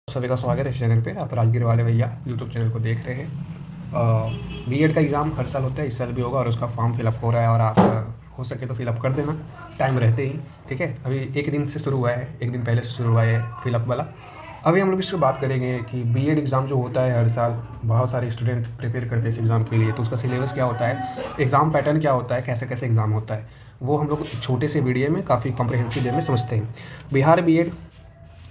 सभी का स्वागत है इस चैनल पे। आप राजगीर वाले भैया यूट्यूब चैनल को देख रहे हैं। बीएड का एग्ज़ाम हर साल होता है, इस साल भी होगा और उसका फॉर्म फिलअप हो रहा है और आप हो सके तो फिलअप कर देना टाइम रहते ही। ठीक है, अभी एक दिन से शुरू हुआ है, एक दिन पहले से शुरू हुआ है फिलअप वाला। अभी हम लोग इससे बात करेंगे कि बीएड एग्ज़ाम जो होता है हर साल, बहुत सारे स्टूडेंट प्रिपेयर करते हैं इस एग्ज़ाम के लिए, तो उसका सिलेबस क्या होता है, एग्ज़ाम पैटर्न क्या होता है, कैसे कैसे एग्ज़ाम होता है, वो हम लोग छोटे से वीडियो में काफ़ी कॉम्प्रिहेंसिव वे में समझते हैं। बिहार बीएड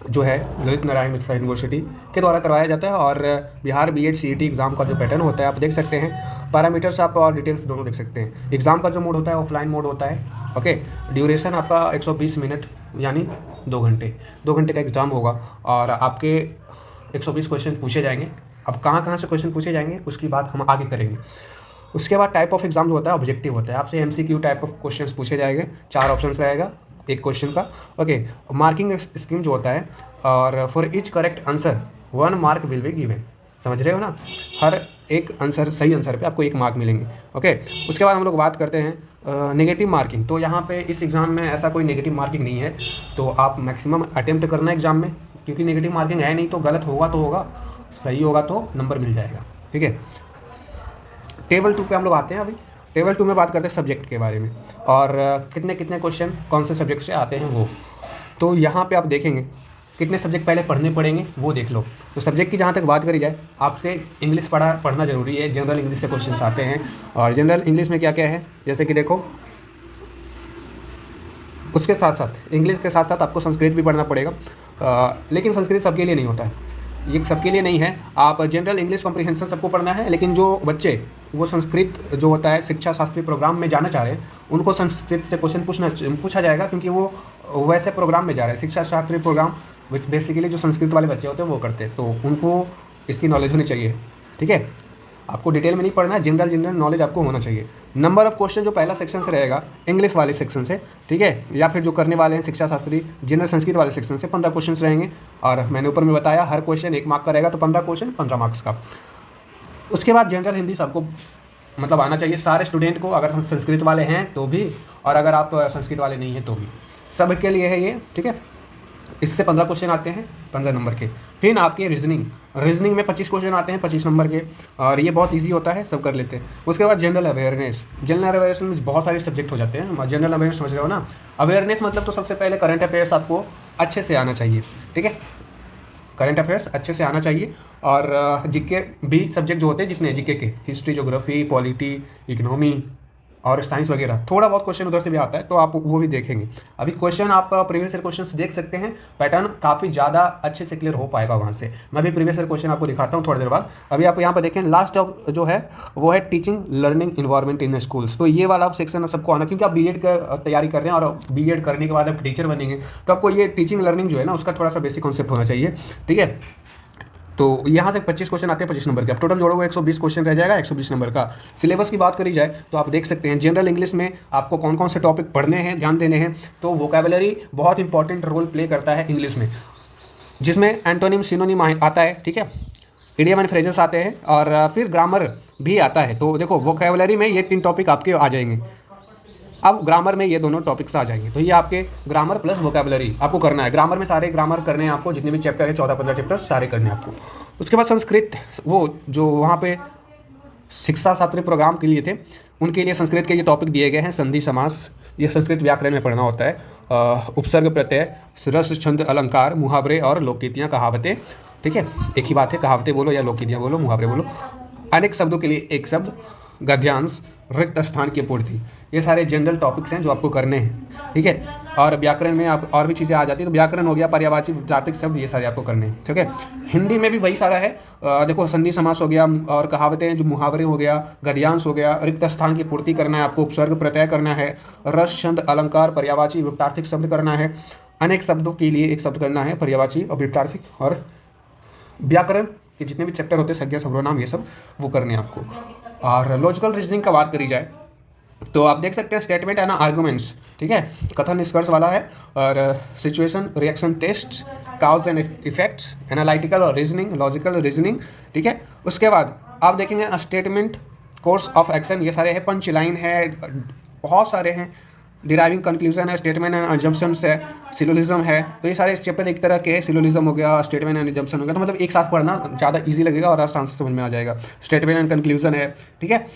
जो है ललित नारायण मिथिला यूनिवर्सिटी के द्वारा करवाया जाता है और बिहार बीएड सीईटी एग्ज़ाम का जो पैटर्न होता है आप देख सकते हैं। पैरामीटर्स आप और डिटेल्स दोनों देख सकते हैं। एग्ज़ाम का जो मोड होता है ऑफलाइन मोड होता है। ओके, ड्यूरेशन आपका 120 मिनट यानी 2 घंटे का एग्ज़ाम होगा और आपके 120 क्वेश्चन पूछे जाएंगे। अब कहाँ से क्वेश्चन पूछे जाएंगे उसकी बात हम आगे करेंगे। उसके बाद टाइप ऑफ एग्ज़ाम जो होता है ऑब्जेक्टिव होता है, आपसे एमसीक्यू टाइप ऑफ क्वेश्चंस पूछे जाएंगे। 4 ऑप्शंस रहेगा एक क्वेश्चन का। ओके, मार्किंग स्कीम जो होता है और for each correct answer 1 mark will be given. समझ रहे हो ना, हर एक आंसर सही आंसर पे आपको 1 मार्क मिलेंगे। ओके, उसके बाद हम लोग बात करते हैं नेगेटिव मार्किंग। तो यहाँ पे इस एग्ज़ाम में ऐसा कोई नेगेटिव मार्किंग नहीं है, तो आप मैक्सिमम अटेम्प्ट करना है एग्ज़ाम में, क्योंकि नेगेटिव मार्किंग है नहीं, तो गलत होगा तो होगा, सही होगा तो नंबर मिल जाएगा। ठीक है, टेबल 2 पे हम लोग आते हैं। अभी टेबल 2 में बात करते हैं सब्जेक्ट के बारे में और कितने कितने क्वेश्चन कौन से सब्जेक्ट से आते हैं वो। तो यहाँ पे आप देखेंगे कितने सब्जेक्ट पहले पढ़ने पड़ेंगे वो देख लो। तो सब्जेक्ट की जहाँ तक बात करी जाए, आपसे इंग्लिश पढ़ना ज़रूरी है। जनरल इंग्लिश से क्वेश्चन आते हैं और जनरल इंग्लिश में क्या क्या है, जैसे कि देखो, उसके साथ साथ इंग्लिश के साथ साथ आपको संस्कृत भी पढ़ना पड़ेगा। लेकिन संस्कृत सबके लिए नहीं होता है, ये सबके लिए नहीं है। आप जनरल इंग्लिश कॉम्प्रिहेंशन सबको पढ़ना है, लेकिन जो बच्चे वो संस्कृत जो होता है शिक्षा शास्त्री प्रोग्राम में जाना चाह रहे हैं उनको संस्कृत से क्वेश्चन पूछा जाएगा, क्योंकि वो वैसे प्रोग्राम में जा रहे हैं, शिक्षा शास्त्री प्रोग्राम विच बेसिकली जो संस्कृत वाले बच्चे होते हैं वो करते हैं, तो उनको इसकी नॉलेज होनी चाहिए। ठीक है, आपको डिटेल में नहीं पढ़ना है, जनरल नॉलेज आपको होना चाहिए। नंबर ऑफ क्वेश्चन जो पहला सेक्शन से रहेगा इंग्लिश वाले सेक्शन से, ठीक है, या फिर जो करने वाले हैं शिक्षा शास्त्री जनरल संस्कृत वाले सेक्शन से 15 क्वेश्चन रहेंगे। और मैंने ऊपर में बताया हर क्वेश्चन 1 मार्क का रहेगा, तो 15 क्वेश्चन 15 मार्क्स का। उसके बाद जनरल हिंदी सबको मतलब आना चाहिए, सारे स्टूडेंट को, अगर संस्कृत वाले हैं तो भी और अगर आप संस्कृत वाले नहीं हैं तो भी, सबके लिए है ये। ठीक है, इससे 15 क्वेश्चन आते हैं 15 नंबर के। फिर आपके रीजनिंग में 25 क्वेश्चन आते हैं 25 नंबर के, और ये बहुत इजी होता है, सब कर लेते हैं। उसके बाद जनरल अवेयरनेस में बहुत सारे सब्जेक्ट हो जाते हैं। जनरल अवेयरनेस समझ रहे हो ना, अवेयरनेस मतलब तो सबसे पहले करंट अफेयर्स आपको अच्छे से आना चाहिए। ठीक है, करंट अफेयर्स अच्छे से आना चाहिए और जीके भी सब्जेक्ट जो होते हैं जितने जीके के, हिस्ट्री, ज्योग्राफी, पॉलिटी, इकोनॉमी और साइंस वगैरह, थोड़ा बहुत क्वेश्चन उधर से भी आता है, तो आप वो भी देखेंगे। अभी क्वेश्चन आप प्रीवियस ईयर क्वेश्चन देख सकते हैं, पैटर्न काफ़ी ज़्यादा अच्छे से क्लियर हो पाएगा वहाँ से। मैं भी प्रीवियस ईयर क्वेश्चन आपको दिखाता हूँ थोड़ी देर बाद। अभी आप यहाँ पर देखें, लास्ट जो है वो है टीचिंग लर्निंग इन्वायरमेंट इन स्कूल्स। तो ये वाला सेक्शन सबको आना, क्योंकि आप बीएड का तैयारी कर रहे हैं और बीएड करने के बाद आप टीचर बनेंगे, तो आपको ये टीचिंग लर्निंग जो है ना उसका थोड़ा सा बेसिक कॉन्सेप्ट होना चाहिए। ठीक है, तो यहाँ से 25 क्वेश्चन आते हैं 25 नंबर के। अब टोटल जोड़ोगे 120 क्वेश्चन रह जाएगा 120 नंबर का। सिलेबस की बात करी जाए तो आप देख सकते हैं जनरल इंग्लिश में आपको कौन कौन से टॉपिक पढ़ने हैं, ध्यान देने हैं। तो वोकैबुलरी बहुत इंपॉर्टेंट रोल प्ले करता है इंग्लिश में, जिसमें एंटोनिम सिनोनिम आता है। ठीक है, इडियम एंड फ्रेजेस आते हैं और फिर ग्रामर भी आता है। तो देखो वोकैबुलरी में ये 3 टॉपिक आपके आ जाएंगे। अब ग्रामर में ये दोनों टॉपिक्स आ जाएंगे, तो ये आपके ग्रामर प्लस वोकैबुलरी आपको करना है। ग्रामर में सारे ग्रामर करने हैं आपको, जितने भी चैप्टर है 14-15 चैप्टर सारे करने हैं आपको। उसके बाद संस्कृत, वो जो वहाँ पे शिक्षा शास्त्री प्रोग्राम के लिए थे उनके लिए संस्कृत के ये टॉपिक दिए गए हैं। संधि समास, ये संस्कृत व्याकरण में पढ़ना होता है। उपसर्ग प्रत्यय, रस छंद अलंकार, मुहावरे और लोकगीतियाँ, कहावतें। ठीक है, एक ही बात है, कहावतें बोलो या लोकगीतियाँ बोलो, मुहावरे बोलो। अनेक शब्दों के लिए एक शब्द, गद्यांश, रिक्त स्थान की पूर्ति, ये सारे जनरल टॉपिक्स हैं जो आपको करने हैं। ठीक है, और व्याकरण में आप और भी चीज़ें आ जाती है, तो व्याकरण हो गया, पर्यायवाची विपरीत शब्द, ये सारे आपको करने हैं। ठीक है, हिंदी में भी वही सारा है। देखो संधि समास हो गया और कहावतें जो मुहावरे हो गया, गद्यांश हो गया, रिक्त स्थान की पूर्ति करना है आपको, उपसर्ग प्रत्यय करना है, रस छंद अलंकार, पर्यायवाची विपरीत शब्द करना है, अनेक शब्दों के लिए एक शब्द करना है, पर्यायवाची और विपरीत, और व्याकरण के जितने भी चैप्टर होते हैं, संज्ञा सर्वनाम, ये सब वो करने हैं आपको। और लॉजिकल रीजनिंग का बात करी जाए तो आप देख सकते हैं स्टेटमेंट है ना, आर्गुमेंट्स। ठीक है, कथन निष्कर्ष वाला है, और situation reaction test, cause and effects, analytical और रीजनिंग, लॉजिकल रीजनिंग। ठीक है, उसके बाद आप देखेंगे स्टेटमेंट, कोर्स ऑफ एक्शन, ये सारे हैं, पंच लाइन है, बहुत सारे हैं। डिराइविंग कंक्लूजन है, स्टेटमेंट एंड अजम्पशंस है, सिलोजिज्म है। तो ये सारे चैप्टर एक तरह के हैं, सिलोजिज्म हो गया, स्टेटमेंट एंड अजम्पशन हो गया। तो मतलब एक साथ पढ़ना ज़्यादा ईजी लगेगा और आसान से समझ में आ जाएगा। स्टेटमेंट एंड कंक्लूजन है, ठीक है।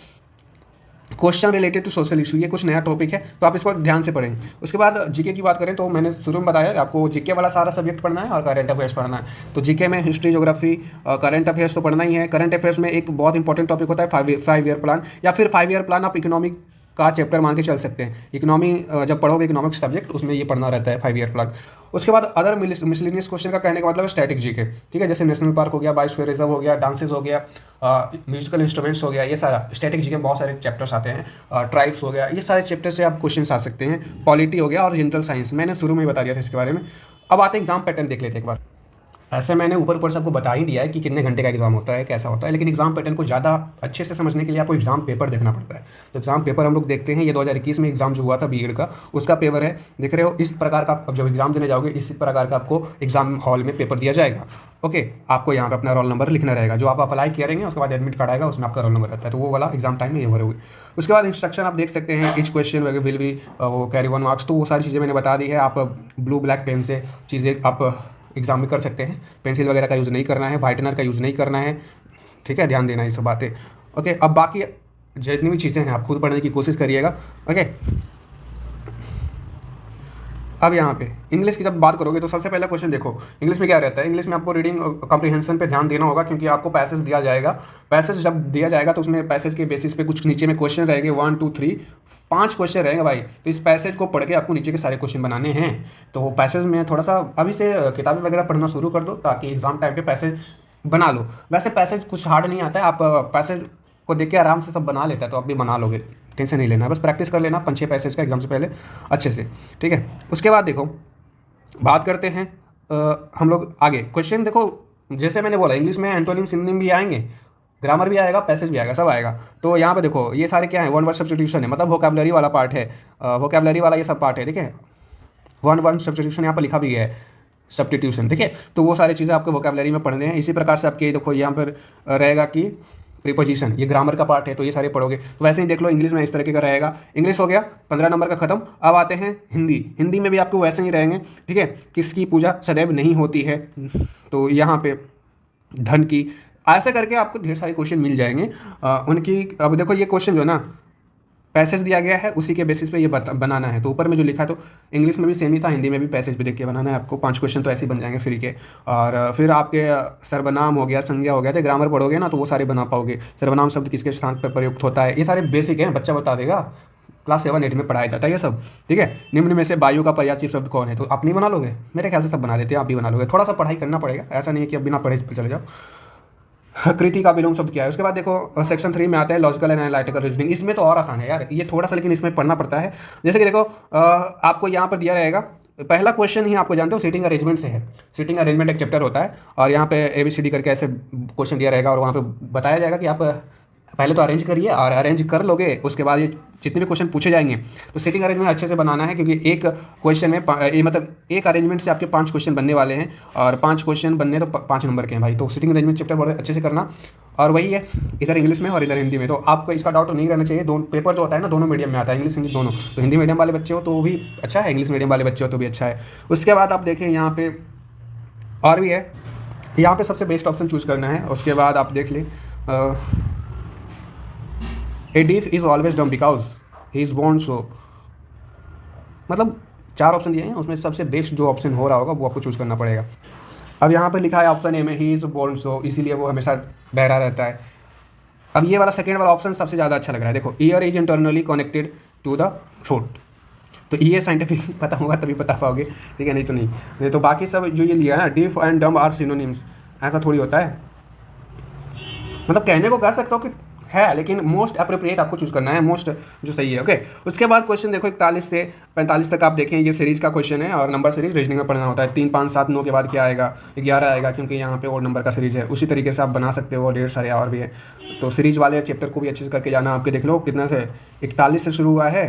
Question related to social issue, ये कुछ नया टॉपिक है तो आप इसको ध्यान से पढ़ेंगे। उसके बाद जीके की बात करें तो मैंने शुरू में बताया आपको जीके वाला सारा सब्जेक्ट पढ़ना है और करंट अफेयर्स पढ़ना है। तो जीके में हिस्ट्री, ज्योग्राफी, करंट अफेयर्स तो पढ़ना ही है। करंट अफेयर्स में एक बहुत इंपॉर्टेंट टॉपिक होता है 5 ईयर प्लान, या फिर 5 ईयर प्लान आप इकोनॉमिक का चैप्टर मान के चल सकते हैं। इकोनॉमी जब पढ़ोगे इकोनॉमिक्स सब्जेक्ट, उसमें ये पढ़ना रहता है 5 ईयर प्लान। उसके बाद अदर मिसलिनियस क्वेश्चन का कहने का मतलब है स्टैटिक जीके, ठीक है। जैसे नेशनल पार्क हो गया, बायोस्फीयर रिजर्व हो गया, डांसेस हो गया, म्यूजिकल इंस्ट्रूमेंट्स हो गया, ये सारा स्टैटिक जीके में बहुत सारे चैप्टर्स आते हैं। ट्राइब्स हो गया, ये सारे चैप्टर से आप क्वेश्चन आ सकते हैं। पॉलिटी हो गया और जनरल साइंस, मैंने शुरू में ही बता दिया था इसके बारे में। अब आते हैं एग्जाम पैटर्न देख लेते हैं एक बार। ऐसे मैंने ऊपर से आपको बता ही दिया है कि कितने घंटे का एग्जाम होता है, कैसा होता है, लेकिन एग्जाम पैटर्न को ज़्यादा अच्छे से समझने के लिए आपको एग्जाम पेपर देखना पड़ता है। तो एग्जाम पेपर हम लोग देखते हैं। ये 2021 में एग्जाम जो हुआ था बीएड का, उसका पेपर है, देख रहे हो। इस प्रकार का अब जब एग्जाम देने जाओगे, इस प्रकार का आपको एग्जाम हॉल में पेपर दिया जाएगा। ओके, आपको यहाँ पर अपना रोल नंबर लिखना रहेगा, जो आप अप्लाई करेंगे उसके बाद एडमिट कार्ड आएगा, उसमें आपका रोल नंबर रहता है। तो वो वाला एग्जाम टाइम में ये भरोगे। उसके बाद इंस्ट्रक्शन आप देख सकते हैं, ईच क्वेश्चन विल बी वो कैरी 1 मार्क्स। तो वो सारी चीज़ें मैंने बता दी है। आप ब्लू ब्लैक पेन से चीज़ें आप एग्जाम में कर सकते हैं। पेंसिल वगैरह का यूज़ नहीं करना है, वाइटनर का यूज़ नहीं करना है, ठीक है। ध्यान देना ये सब बातें। ओके, अब बाकी जितनी भी चीज़ें हैं आप खुद पढ़ने की कोशिश करिएगा। ओके, अब यहाँ पे इंग्लिश की जब बात करोगे तो सबसे पहला क्वेश्चन देखो, इंग्लिश में क्या रहता है। इंग्लिश में आपको रीडिंग कॉम्प्रिहेंशन पे ध्यान देना होगा, क्योंकि आपको पैसेज दिया जाएगा। पैसेज जब दिया जाएगा तो उसमें पैसेज के बेसिस पे कुछ नीचे में क्वेश्चन रहेंगे, 1 2 3 5 क्वेश्चन रहेंगे भाई। तो इस पैसेज को पढ़ के आपको नीचे के सारे क्वेश्चन बनाने हैं। तो वो पैसेज में थोड़ा सा अभी से किताबें वगैरह पढ़ना शुरू कर दो, ताकि एग्जाम टाइम पे पैसेज बना लो। वैसे पैसेज कुछ हार्ड नहीं आता है, आप पैसेज को देख के आराम से सब बना लेता है, तो आप भी बना लोगे, टेंशन नहीं लेना। बस प्रैक्टिस कर लेना 5-6 पैसेज का एग्जाम से पहले अच्छे से, ठीक है। उसके बाद देखो बात करते हैं हम लोग आगे। क्वेश्चन देखो, जैसे मैंने बोला इंग्लिश में एंटोनिम सिनोनिम भी आएंगे, ग्रामर भी आएगा, पैसेज भी आएगा, सब आएगा। तो यहाँ पे देखो ये सारे क्या है, वन वर्ड सब्स्टिट्यूशन है, मतलब वोकैबुलरी वाला पार्ट है, वोकैबुलरी वाला ये सब पार्ट है, ठीक है। वन वर्ड सब्स्टिट्यूशन यहाँ पर लिखा भी है, सब्स्टिट्यूशन, ठीक है। तो वो सारी चीज़ें आपको वोकैबुलरी में पढ़ने हैं। इसी प्रकार से आपके देखो यहाँ पर रहेगा कि प्रीपोजिशन, ये ग्रामर का पार्ट है, तो ये सारे पढ़ोगे। तो वैसे ही देख लो इंग्लिश में इस तरीके का रहेगा। इंग्लिश हो गया 15 नंबर का खत्म। अब आते हैं हिंदी। हिंदी में भी आपको वैसे ही रहेंगे, ठीक है। किसकी पूजा सदैव नहीं होती है, तो यहाँ पे धन की, ऐसे करके आपको ढेर सारे क्वेश्चन मिल जाएंगे उनकी। अब देखो ये क्वेश्चन जो है ना, पैसेज दिया गया है, उसी के बेसिस पे ये बनाना है। तो ऊपर में जो लिखा है, तो इंग्लिश में भी सेम ही था, हिंदी में भी पैसेज भी देख के बनाना है आपको। 5 क्वेश्चन तो ऐसे ही बन जाएंगे फ्री के। और फिर आपके सर्वनाम हो गया, संज्ञा हो गया, तो ग्रामर पढ़ोगे ना तो वो सारे बना पाओगे। सर्वनाम शब्द किसके स्थान पर प्रयुक्त होता है, ये सारे बेसिक हैं, बच्चा बता देगा, क्लास 7-8 में पढ़ाया जाता है ये सब, ठीक है। निम्न में से वायु का पर्यायवाची शब्द कौन है, तो आप नहीं बना लोगे, मेरे ख्याल से सब बना लेते हैं, आप भी बना लोगे। थोड़ा सा पढ़ाई करना पड़ेगा, ऐसा नहीं है कि अब बिना पढ़े चले जाओ। कृति का विलोम शब्द क्या है। उसके बाद देखो सेक्शन 3 में आते हैं लॉजिकल एंड एनालिटिकल रीजनिंग। इसमें तो और आसान है यार, ये थोड़ा सा लेकिन इसमें पढ़ना पड़ता है। जैसे कि देखो आपको यहाँ पर दिया रहेगा, पहला क्वेश्चन ही आपको जानते हो सीटिंग अरेंजमेंट से है। सीटिंग अरेंजमेंट एक चैप्टर होता है, और यहाँ पे ABCD करके ऐसे क्वेश्चन दिया रहेगा, और वहाँ पे बताया जाएगा कि आप पहले तो अरेंज करिए, और अरेंज कर लोगे उसके बाद ये जितने भी क्वेश्चन पूछे जाएंगे, तो सीटिंग अरेंजमेंट अच्छे से बनाना है, क्योंकि एक क्वेश्चन में मतलब एक अरेंजमेंट से आपके 5 क्वेश्चन बनने वाले हैं, और 5 क्वेश्चन बनने तो 5 नंबर के हैं भाई। तो सीटिंग अरेंजमेंट चैप्टर बहुत अच्छे से करना। और वही है इधर इंग्लिश में और इधर हिंदी में, तो आपको इसका डाउट नहीं रहना चाहिए। दोनों पेपर जो होता है ना, दोनों मीडियम में आता है, इंग्लिश हिंदी दोनों। तो हिंदी मीडियम वाले बच्चे हो तो भी अच्छा है, इंग्लिश मीडियम वाले बच्चे हो तो भी अच्छा है। उसके बाद आप देखें यहाँ पे और भी है, यहाँ पे सबसे बेस्ट ऑप्शन चूज़ करना है। उसके बाद आप देख लें a deaf is always dumb because he is born so, मतलब 4 ऑप्शन दिए हैं, उसमें सबसे बेस्ट जो ऑप्शन हो रहा होगा वो आपको चूज़ करना पड़ेगा। अब यहाँ पे लिखा है ऑप्शन ए में ही इज़ बोर्न सो, इसीलिए वो हमेशा बहरा रहता है। अब ये वाला सेकेंड वाला ऑप्शन सबसे ज़्यादा अच्छा लग रहा है। देखो ear is internally connected to the throat, तो ये साइंटिफिक पता होगा तभी पता पाओगे, ठीक है, नहीं तो नहीं। तो बाकी सब जो ये लिया है ना, डीफ एंड डम आर सिनोनिम्स, ऐसा थोड़ी होता है। मतलब कहने को कह सकता हो कि है, लेकिन मोस्ट अप्रोप्रिएट आपको चूज़ करना है, मोस्ट जो सही है। ओके, उसके बाद क्वेश्चन देखो 41 से 45 तक आप देखें, ये सीरीज़ का क्वेश्चन है, और नंबर सीरीज रीजनिंग में पढ़ना होता है। 3 5 7 9 के बाद क्या आएगा, 11 आएगा, क्योंकि यहाँ पे और नंबर का सीरीज है। उसी तरीके से आप बना सकते हो, ढेर सारे और भी है। तो सीरीज वाले चैप्टर को भी अच्छे से करके जाना। आपके देख लो कितना से 41 से शुरू हुआ है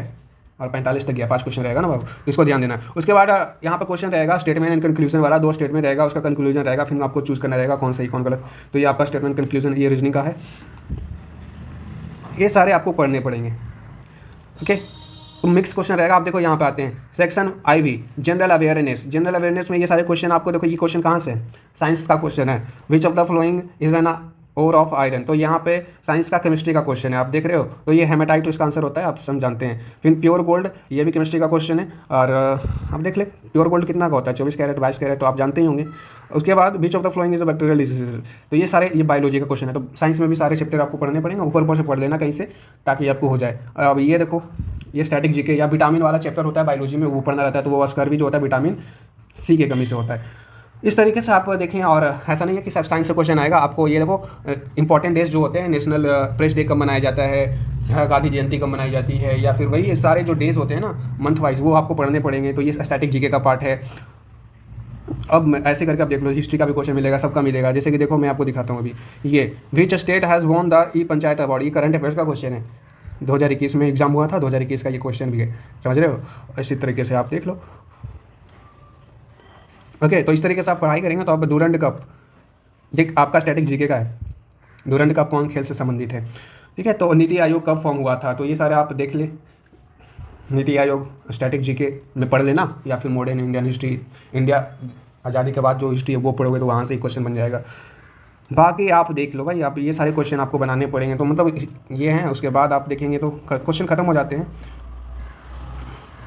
और 45 तक गया, 5 क्वेश्चन रहेगा ना बाबू, तो इसको ध्यान देना। उसके बाद यहाँ पर क्वेश्चन रहेगा स्टेटमेंट एंड कंक्लूजन वाला, 2 स्टेटमेंट रहेगा, उसका कंक्लूजन रहेगा, फिर आपको चूज़ करना रहेगा कौन सही कौन गलत। तो ये आपका स्टेटमेंट कंक्लूजन ये रीजनिंग का है, ये सारे आपको पढ़ने पड़ेंगे। ओके, मिक्स क्वेश्चन रहेगा। आप देखो यहाँ पे आते हैं section IV general awareness. General awareness में ये सारे क्वेश्चन आपको देखो, ये क्वेश्चन कहाँ से है, साइंस का क्वेश्चन है। Which of the following is an ore of iron, तो यहाँ पे साइंस का केमिस्ट्री का क्वेश्चन है, आप देख रहे हो, तो ये हेमेटाइट, तो इसका आंसर होता है, आप सब जानते हैं। फिर प्योर गोल्ड, ये भी केमिस्ट्री का क्वेश्चन है। और आप देख ले प्योर गोल्ड कितना का होता है, 24 कैरेट 22 कैरेट, तो आप जानते ही होंगे। उसके बाद विच of the following is a bacterial disease, तो ये सारे ये बायोलॉजी का क्वेश्चन है। तो साइंस में भी सारे चैप्टर आपको पढ़ने पड़ेंगे, ऊपर ऊपर से पढ़ लेना कहीं से, ताकि आपको हो जाए। अब ये देखो, ये स्टैटिक जीके या विटामिन वाला चैप्टर होता है बायोलॉजी में, वो पढ़ना रहता है, तो वो स्कर्वी जो होता है विटामिन C की कमी से होता है। इस तरीके से आप देखें, और ऐसा नहीं है कि सब साइंस से क्वेश्चन आएगा। आपको ये देखो इंपॉर्टेंट डेज जो होते हैं, नेशनल प्रेस डे कब मनाया जाता है, गांधी जयंती कब मनाई जाती है, या फिर वही सारे जो डेज होते हैं ना मंथ वाइज, वो आपको पढ़ने पड़ेंगे। तो ये स्टैटिक जीके का पार्ट है। अब ऐसे करके आप देख लो, हिस्ट्री का भी क्वेश्चन मिलेगा, सबका मिलेगा। जैसे कि देखो मैं आपको दिखाता हूँ अभी, ये which state has won the E panchayat award, ये करंट अफेयर्स का क्वेश्चन है, 2021 में एग्जाम हुआ था, 2021 का ये क्वेश्चन भी है, समझ रहे हो। इसी तरीके से आप देख लो। ओके, तो इस तरीके से आप पढ़ाई करेंगे तो आप डूरंड कप, ये आपका स्टैटिक जीके का है। डूरंड कप कौन खेल से संबंधित है, ठीक है। तो नीति आयोग कब फॉर्म हुआ था, तो ये सारे आप देख ले, नीति आयोग स्टैटिक जीके में पढ़ लेना, या फिर मॉडर्न इंडियन हिस्ट्री, इंडिया आज़ादी के बाद जो हिस्ट्री है वो पढ़ोगे तो वहाँ से ही क्वेश्चन बन जाएगा। बाकी आप देख लो भाई, आप ये सारे क्वेश्चन आपको बनाने पड़ेंगे, तो मतलब ये हैं। उसके बाद आप देखेंगे तो क्वेश्चन खत्म हो जाते हैं,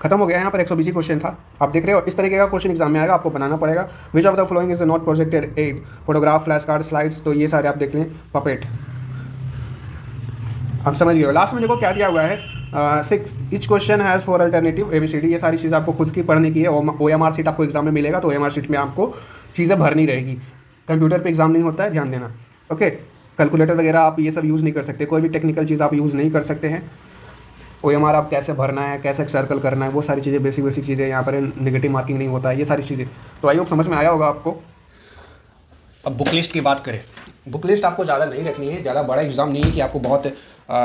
खत्म हो गया। यहाँ पर 120 क्वेश्चन था, आप देख रहे हो। इस तरीके का क्वेश्चन एग्जाम में आएगा, आपको बनाना पड़ेगा। Which of the following is not projected aid, photograph, flash card, slides, तो ये सारे आप देख लें। पपेट, आप समझ गए। लास्ट में देखो क्या दिया हुआ है, 6 each question has 4 alternative ABCD, ये सारी चीज़ें आपको खुद की पढ़ने की है। OMR शीट आपको एग्जाम में मिलेगा, तो OMR शीट में आपको चीज़ें भरनी रहेगी। कंप्यूटर पे एग्जाम नहीं होता है, ध्यान देना। ओके, कैलकुलेटर वगैरह आप ये सब यूज़ नहीं कर सकते, कोई भी टेक्निकल चीज़ आप यूज़ नहीं कर सकते हैं। OMR आप कैसे भरना है, कैसे सर्कल करना है, वो सारी चीज़ें बेसिक चीज़ें, यहाँ पर नेगेटिव मार्किंग नहीं होता है, ये सारी चीज़ें। तो आई होप समझ में आया होगा आपको। अब बुक लिस्ट की बात करें, बुक लिस्ट आपको ज़्यादा नहीं रखनी है, ज़्यादा बड़ा एग्जाम नहीं है कि आपको बहुत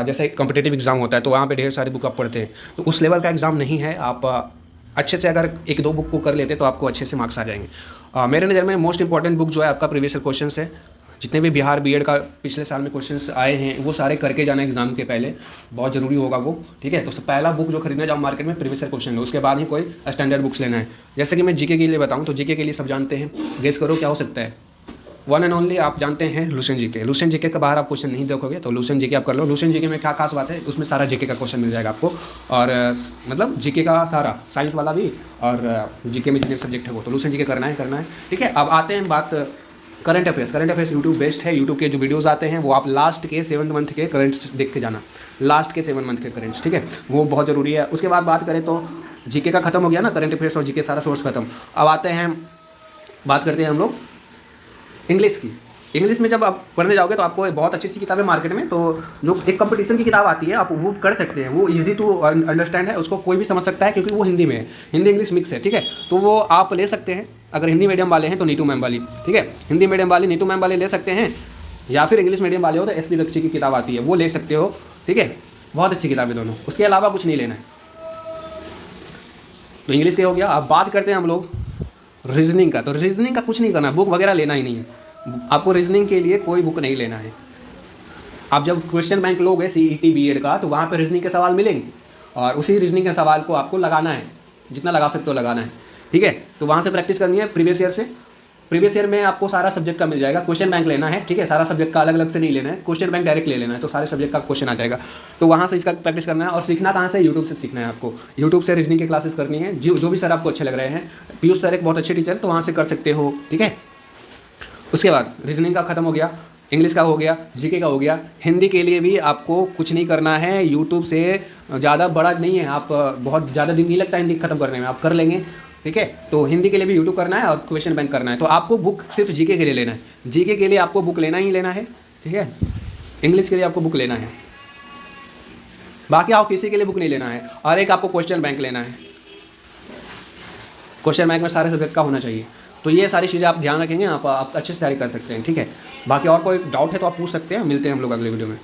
जैसे कॉम्पिटिटिव एग्जाम होता है तो वहाँ पे ढेर सारी बुक आप पढ़ते हैं, तो उस लेवल का एग्ज़ाम नहीं है। आप अच्छे से अगर 1-2 बुक को कर लेते तो आपको अच्छे से मार्क्स आ जाएंगे। मेरे नज़र में मोस्ट इंपॉर्टेंट बुक जो है आपका प्रीवियस ईयर क्वेश्चन है। जितने भी बिहार BEd का पिछले साल में क्वेश्चंस आए हैं वो सारे करके जाना एग्जाम के पहले, बहुत ज़रूरी होगा वो, ठीक है। तो पहला बुक जो खरीदने जाओ मार्केट में प्रीवियस ईयर क्वेश्चन है, उसके बाद ही कोई स्टैंडर्ड बुक्स लेना है। जैसे कि मैं जीके के लिए बताऊं तो जीके के लिए सब जानते हैं, गेस करो क्या हो सकता है। वन एंड ओनली आप जानते हैं लुसेंट जीके। लुसेंट जीके के बाहर आप क्वेश्चन नहीं देखोगे, तो लुसेंट जीके आप कर लो। लुसेंट जीके में क्या खास बात है, उसमें सारा जीके का क्वेश्चन मिल जाएगा आपको, और मतलब जीके का सारा, साइंस वाला भी और जीके में जितने सब्जेक्ट है वो, तो लुसेंट जीके करना है, ठीक है। अब आते हैं बात current affairs. Current affairs YouTube best है, यूट्यूब के जो वीडियोस आते हैं वो आप लास्ट के 7 मंथ के करंट्स देख के जाना, लास्ट के 7 मंथ के करंट्स, ठीक है, वो बहुत ज़रूरी है। उसके बाद बात करें तो जीके का खत्म हो गया ना, करंट अफेयर्स और जीके सारा सोर्स खत्म। अब आते हैं, बात करते हैं हम लोग इंग्लिश की। इंग्लिश में जब आप पढ़ने जाओगे तो आपको बहुत अच्छी किताब है मार्केट में, तो जो एक कंपटीशन की किताब आती है आप वो कर सकते हैं, वो इजी टू अंडरस्टैंड है, उसको कोई भी समझ सकता है क्योंकि वो हिंदी में है, हिंदी इंग्लिश मिक्स है, ठीक है। तो वो आप ले सकते हैं, अगर हिंदी मीडियम वाले हैं तो नीतू मैम वाली, ठीक है, हिंदी मीडियम वाली नीतू मैम वाले ले सकते हैं, या फिर इंग्लिश मीडियम वाले हो तो SP बख्शी की किताब आती है वो ले सकते हो, ठीक है, बहुत अच्छी किताब है दोनों, उसके अलावा कुछ नहीं लेना है। तो इंग्लिश के हो गया। अब बात करते हैं हम लोग रीजनिंग का। तो रीजनिंग का कुछ नहीं करना, बुक वगैरह लेना ही नहीं है आपको, रीजनिंग के लिए कोई बुक नहीं लेना है। आप जब क्वेश्चन बैंक लोगे CET BEd का, तो वहाँ पे रीजनिंग के सवाल मिलेंगे और उसी रीजनिंग के सवाल को आपको लगाना है, जितना लगा सकते हो लगाना है, ठीक है। तो वहाँ से प्रैक्टिस करनी है प्रीवियस ईयर से। प्रीवियस ईयर में आपको सारा सब्जेक्ट का मिल जाएगा, क्वेश्चन बैंक लेना है, ठीक है, सारा सब्जेक्ट का अलग अलग से नहीं लेना है, क्वेश्चन बैंक डायरेक्ट ले लेना है, तो सारे सब्जेक्ट का क्वेश्चन आ जाएगा। तो वहाँ से इसका प्रैक्टिस करना है। और सीखना कहाँ से, यूट्यूब से सीखना है आपको। यूट्यूब से रीजनिंग की क्लासेस करनी है, जो भी सर आपको अच्छे लग रहे हैं। पीयूष सर एक बहुत अच्छे टीचर, तो वहाँ से कर सकते हो, ठीक है। उसके बाद रीजनिंग का खत्म हो गया, इंग्लिश का हो गया, जीके का हो गया। हिंदी के लिए भी आपको कुछ नहीं करना है, यूट्यूब से ज़्यादा बड़ा नहीं है, आप बहुत ज़्यादा दिन नहीं लगता हिंदी खत्म करने में, आप कर लेंगे, ठीक है। तो हिंदी के लिए भी यूट्यूब करना है और क्वेश्चन बैंक करना है। तो आपको बुक सिर्फ जीके के लिए लेना है, जीके के लिए आपको बुक लेना ही लेना है, ठीक है। इंग्लिश के लिए आपको बुक लेना है, बाकी आप किसी के लिए बुक नहीं लेना है। और एक आपको क्वेश्चन बैंक लेना है, क्वेश्चन बैंक में सारे सब्जेक्ट का होना चाहिए। तो ये सारी चीज़ें आप ध्यान रखेंगे, आप अच्छे से तैयारी कर सकते हैं, ठीक है। बाकी और कोई डाउट है तो आप पूछ सकते हैं, मिलते हैं हम लोग अगले वीडियो में।